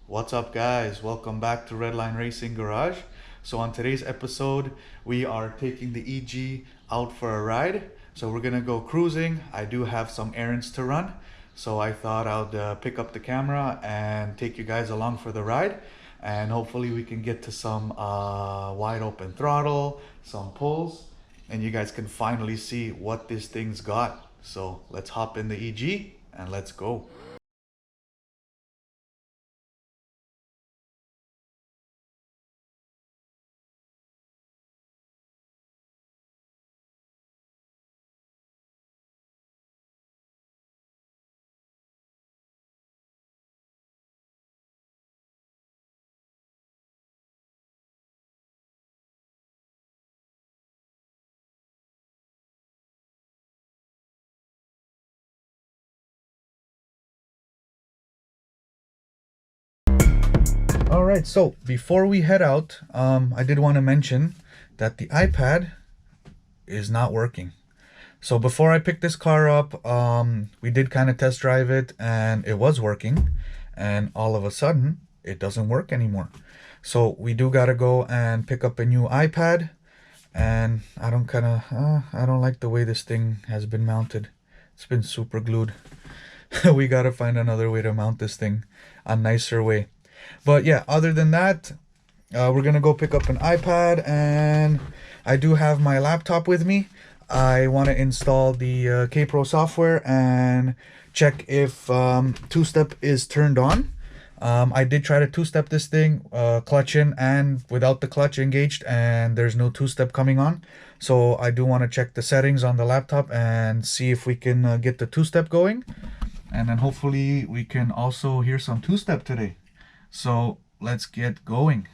What's up, guys? Welcome back to Redline Racing Garage. So on today's episode, we are taking the EG out for a ride. So we're gonna go cruising. I do have some errands to run, so I thought I'd pick up the camera and take you guys along for the ride, and hopefully we can get to some wide open throttle, some pulls, and you guys can finally see what this thing's got. So let's hop in the EG and let's go. Alright, so before we head out, I did want to mention that the iPad is not working. So before I picked this car up, we did kind of test drive it and it was working, and all of a sudden it doesn't work anymore. So we do gotta go and pick up a new iPad, and I don't like the way this thing has been mounted. It's been super glued. We gotta find another way to mount this thing, a nicer way. But yeah, other than that, we're gonna go pick up an iPad, and I do have my laptop with me. I want to install the K-Pro software and check if two-step is turned on. I did try to two-step this thing, clutch in and without the clutch engaged, and there's no two-step coming on. So I do want to check the settings on the laptop and see if we can get the two-step going, and then hopefully we can also hear some two-step today. So let's get going.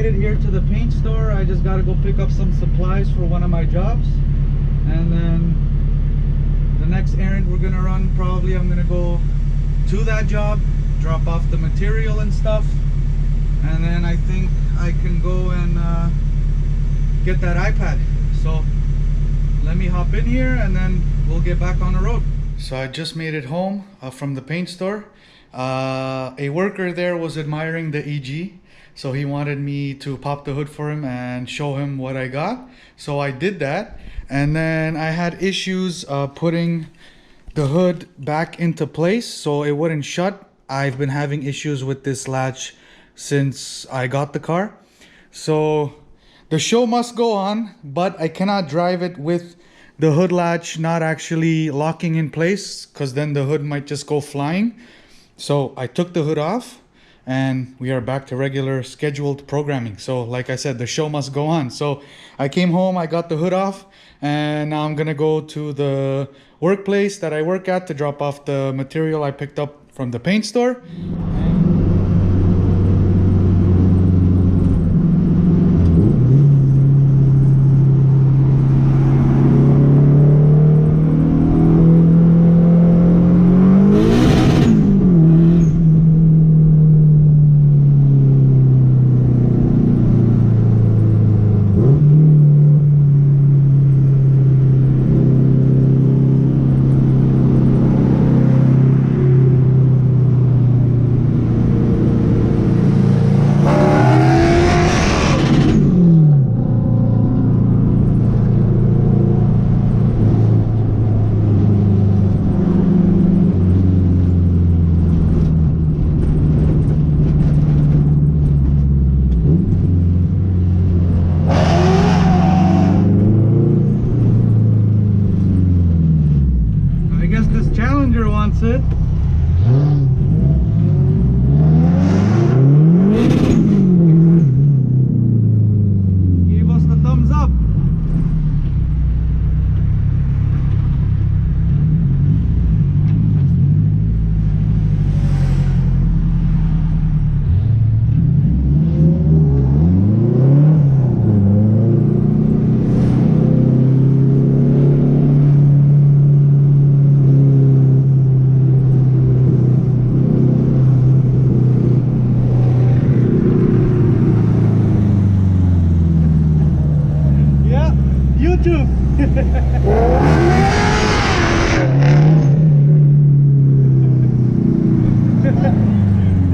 made it here to the paint store. I just gotta go pick up some supplies for one of my jobs, and then the next errand we're gonna run, probably I'm gonna go to that job, drop off the material and stuff, and then I think I can go and get that iPad. So let me hop in here and then we'll get back on the road. So I just made it home from the paint store. A worker there was admiring the EG, so he wanted me to pop the hood for him and show him what I got. So I did that, and then I had issues putting the hood back into place so it wouldn't shut. I've been having issues with this latch since I got the car. So the show must go on, but I cannot drive it with the hood latch not actually locking in place, because then the hood might just go flying. So I took the hood off and we are back to regular scheduled programming. So like I said, the show must go on. So I came home, I got the hood off, and now I'm gonna go to the workplace that I work at to drop off the material I picked up from the paint store. Wants it. Gave us the thumbs up.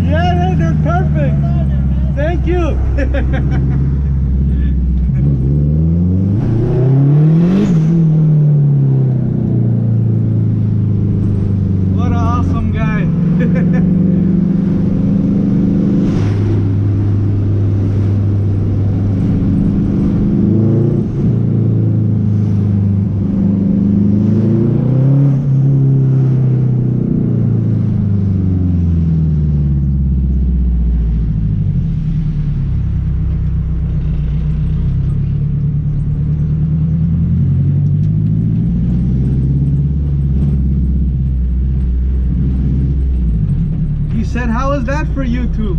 Yeah, they're perfect. Thank you. What an awesome guy. Said, how is that for YouTube?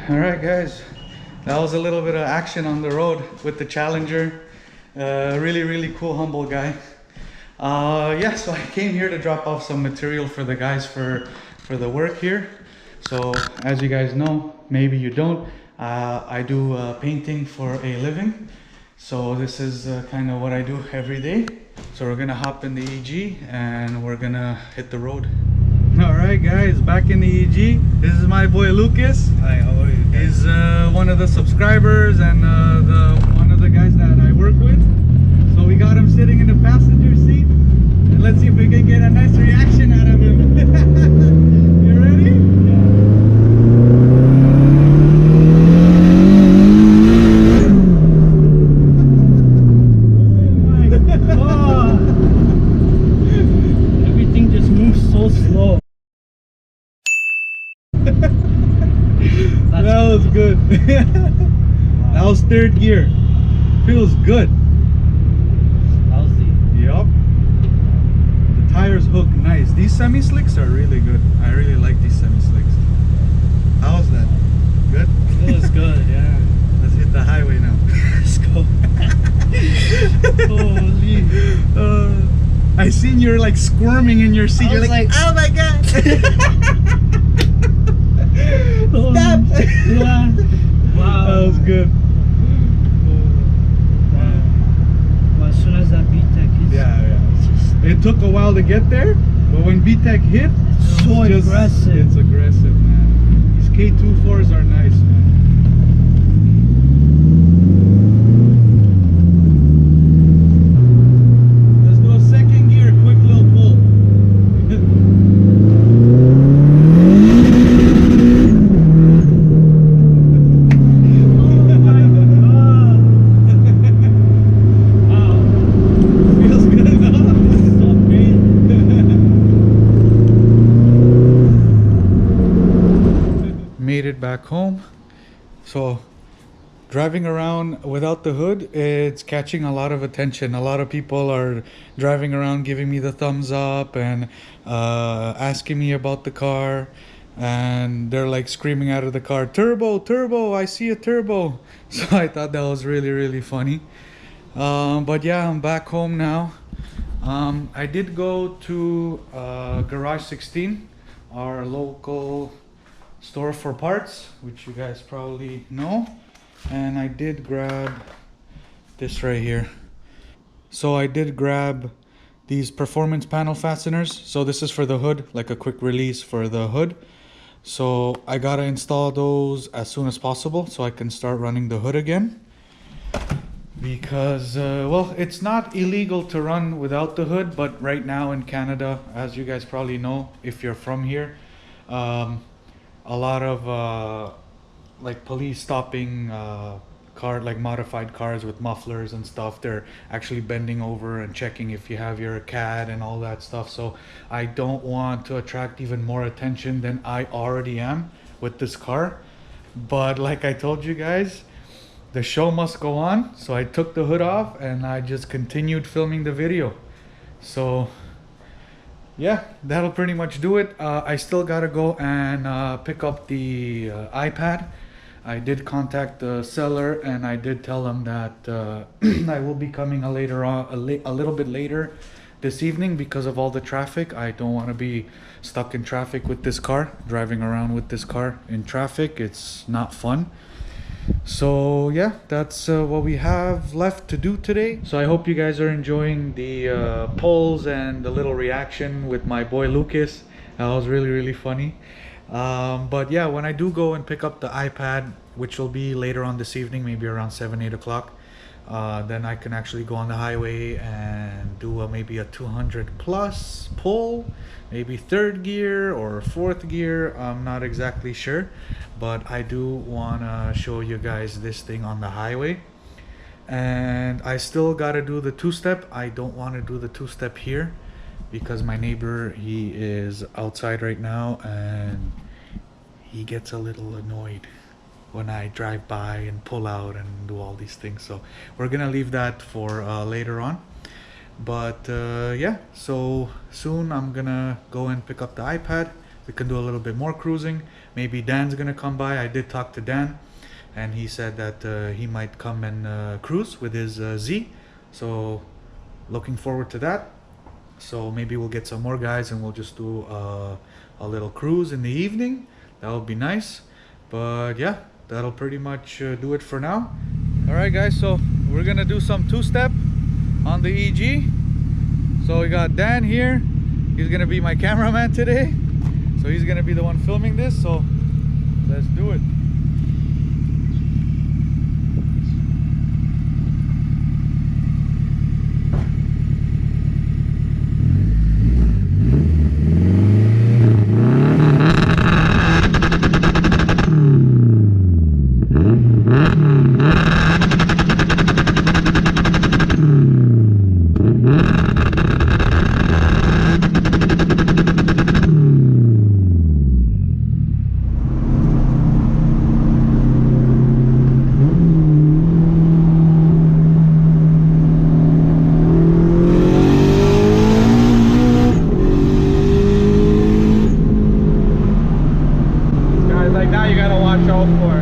All right, guys, that was a little bit of action on the road with the Challenger. Really cool, humble guy. Yeah, so I came here to drop off some material for the guys for the work here. So as you guys know, maybe you don't, I do painting for a living. So this is kind of what I do every day. So we're gonna hop in the EG and we're gonna hit the road. All right, guys, back in the EG. This is my boy Lucas. Hi, how are you guys? He's one of the subscribers and one of the guys that I work with. So we got him sitting in the passenger seat, and let's see if we can get a nice reaction out of him. You ready? Everything just moves so slow. That was good. That was third gear. Feels good. How's hook nice. These semi-slicks are really good. I really like these semi-slicks. How's that? Good? It was good, yeah. Let's hit the highway now. Let's go. Holy. I seen you're like squirming in your seat. I You're was like, oh my god. Stop. Yeah. Wow. That was good. Well, as soon as that B-Tech hits, Yeah. it's just It took a while to get there, but when B-Tech hit, so aggressive. It's aggressive, man. These K24s are nice, man. Let's do a second gear, quick little pull. Oh my god. Wow. Feels good enough. So great. Made it back home. So driving around without the hood, it's catching a lot of attention. A lot of people are driving around giving me the thumbs up and asking me about the car, and they're like screaming out of the car, turbo, turbo, I see a turbo. So I thought that was really funny. But yeah, I'm back home now. I did go to Garage 16, our local store for parts, which you guys probably know, and I did grab this right here. So I did grab these performance panel fasteners. So this is for the hood, like a quick release for the hood. So I gotta install those as soon as possible so I can start running the hood again, because well, it's not illegal to run without the hood, but right now in Canada, as you guys probably know if you're from here, a lot of like police stopping like modified cars with mufflers and stuff. They're actually bending over and checking if you have your CAD and all that stuff. So I don't want to attract even more attention than I already am with this car. But like I told you guys, the show must go on. So I took the hood off and I just continued filming the video. So yeah, that'll pretty much do it. I still gotta go and pick up the iPad. I did contact the seller and I did tell him that I will be coming a little bit later this evening because of all the traffic. I don't want to be stuck in traffic with this car, driving around with this car in traffic. It's not fun. So yeah, that's what we have left to do today. So I hope you guys are enjoying the polls and the little reaction with my boy Lucas. That was really funny. But yeah, when I do go and pick up the iPad, which will be later on this evening, maybe around 7-8 o'clock, then I can actually go on the highway and do maybe a 200 plus pull, maybe third gear or fourth gear. I'm not exactly sure, but I do want to show you guys this thing on the highway. And I still got to do the two-step. I don't want to do the two-step here because my neighbor, he is outside right now and he gets a little annoyed when I drive by and pull out and do all these things. So we're gonna leave that for later on. But yeah, so soon I'm gonna go and pick up the iPad. We can do a little bit more cruising. Maybe Dan's gonna come by. I did talk to Dan and he said that he might come and cruise with his Z. So looking forward to that. So maybe we'll get some more guys and we'll just do a little cruise in the evening. That would be nice. But yeah, that'll pretty much do it for now. All right guys, so we're gonna do some two-step on the EG. So we got Dan here. He's gonna be my cameraman today, so he's gonna be the one filming this. So let's do it. go for.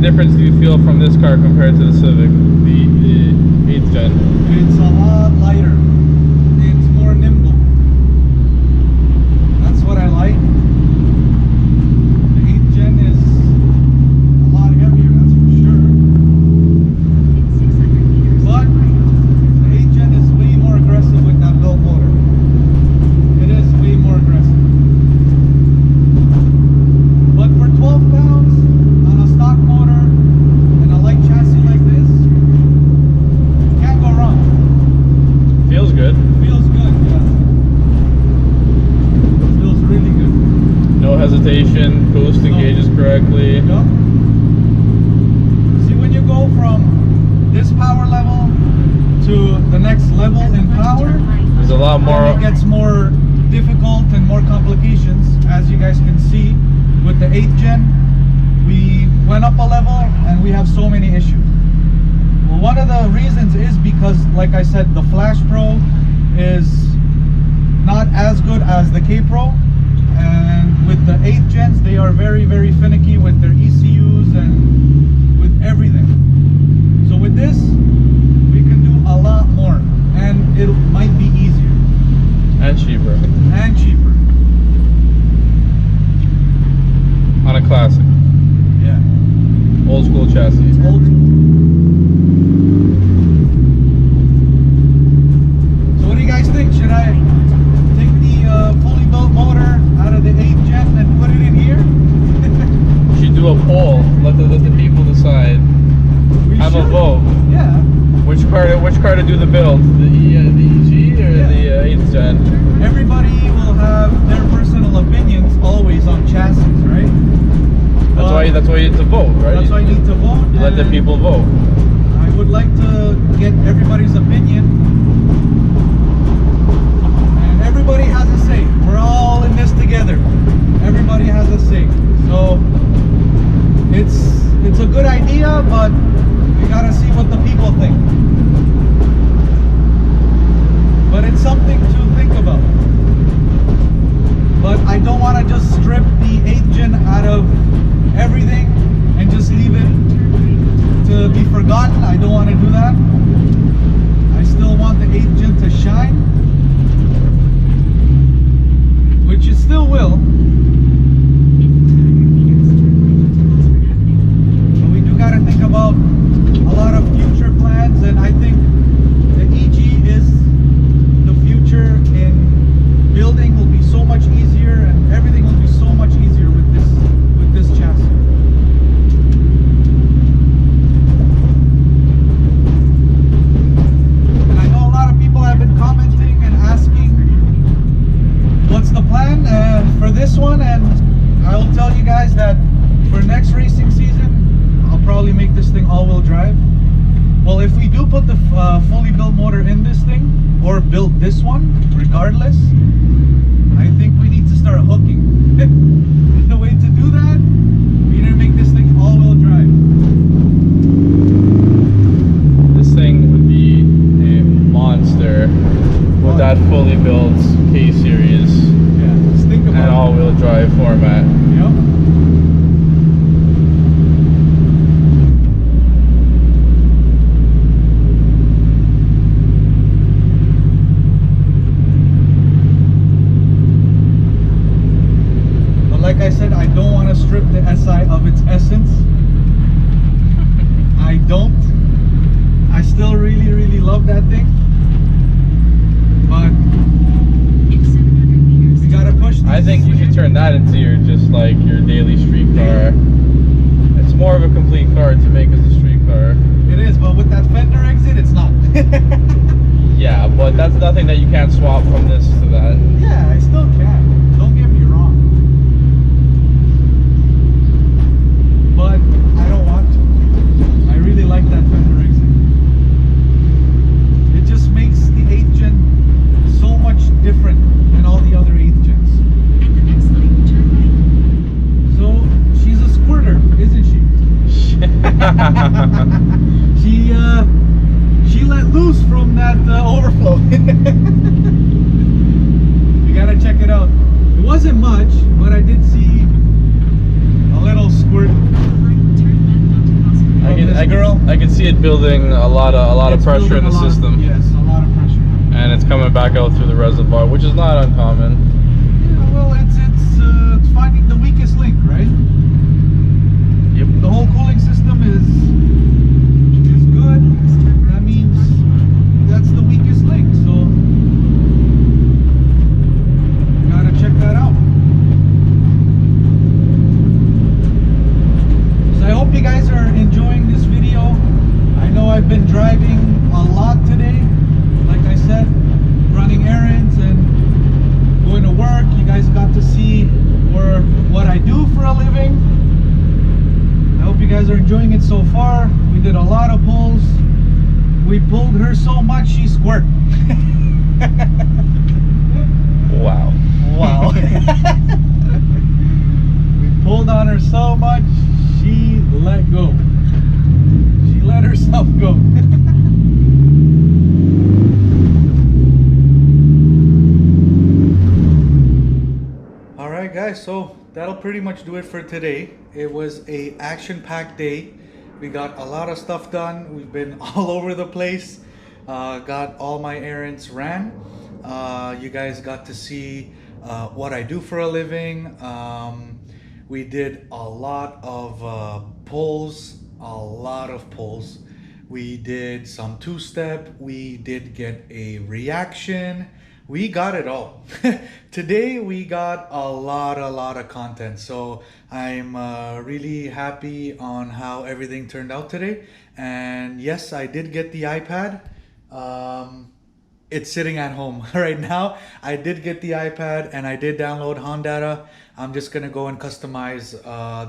difference do you feel from this car compared to the Civic, the 8th gen? It's a lot lighter. It's more nimble. That's what I like. The 8th gen is a lot heavier, that's for sure. But the 8th gen is way more aggressive with that belt motor. It is way more aggressive. But for 12 pounds on a stock motor and a light chassis like this, can't go wrong. Feels good. Feels good, yeah. Feels really good. No hesitation, coast engages correctly. Yep. See, when you go from this power level to the next level in power, There's a lot more. it gets more difficult and more complications. As you guys can see, with the 8th gen, we went up a level and we have so many issues. Well, one of the reasons is because, like I said, the Flash Pro is not as good as the K Pro, and with the 8th gens, they are very, very finicky with their ECUs and with everything. So with this, we can do a lot more, and it might be easier And cheaper. and cheaper. On a classic. Yeah. Old school chassis. Old. So what do you guys think? Should I take the fully built motor out of the 8th gen and put it in here? You should do a poll. Let the people decide. We Have a should. vote. Yeah. which car to do the build? The EG or the 8th gen? Everybody will have their personal opinions always on chassis, right? That's why you need to vote, right? That's why you need to vote. You let the people vote. I would like to get everybody's opinion. And everybody has a say. We're all in this together. Everybody has a say. So it's a good idea, but we gotta see what the people think. But it's something to think about. But I don't want to just strip the 8th gen out of everything and just leave it to be forgotten. I don't want to do that. I still want the 8th gen to shine, which it still will. But we do got to think about a lot of future plans, and I think the EG is the future in building. Will be so much easier, and everything will be so much easier with this chassis. And I know a lot of people have been commenting and asking what's the plan for this one, and I will tell you guys that for next racing season I'll probably make this thing all-wheel drive. Well, if we do put the fully built motor in this thing, or build this one regardless, I think we need to start hooking. The way to do that, we need to make this thing all-wheel drive. This thing would be a monster with that fully built K-Series Just think about and all-wheel drive format. Yep. Like I said, I don't want to strip the SI of its essence. I don't. I still really, really love that thing. But we gotta push these. I think you should turn that into your your daily street car. It's more of a complete car to make as a street car. It is, but with that fender exit, it's not. Yeah, but that's nothing that you can't swap from this to that. Yeah, I still can. Don't get me wrong. But I don't want to. I really like that fender exit. It just makes the 8th gen so much different than all the other 8th gens. So she's a squirter, isn't she? She let loose from that overflow. You gotta check it out. It wasn't much, but I did see a little squirt. I can see it building a lot of pressure in the system. Yes, a lot of pressure. And it's coming back out through the reservoir, which is not uncommon. Yeah, well, it's finding the weakest link, right? Yep. The whole cooling system is good. That means that's the weakest link. So you gotta check that out. I hope you guys are enjoying this video. I know I've been driving a lot today. Like I said, running errands and going to work. You guys got to see what I do for a living. I hope you guys are enjoying it so far. We did a lot of pulls. We pulled her so much she squirt. Wow. Wow. We pulled on her so much she let go. She let herself go. Alright guys, so that'll pretty much do it for today. It was a action-packed day. We got a lot of stuff done. We've been all over the place. Got all my errands ran. You guys got to see what I do for a living. We did a lot of pulls, We did some two-step. We did get a reaction. We got it all. Today we got a lot of content. So I'm really happy on how everything turned out today. And yes, I did get the iPad. It's sitting at home right now. I did get the iPad and I did download HONDATA. I'm just gonna go and customize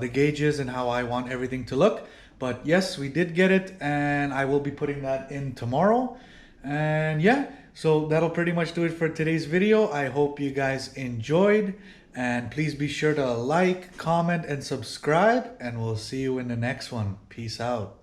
the gauges and how I want everything to look. But yes, we did get it, and I will be putting that in tomorrow. And yeah, so that'll pretty much do it for today's video. I hope you guys enjoyed, and please be sure to like, comment, and subscribe, and we'll see you in the next one. Peace out.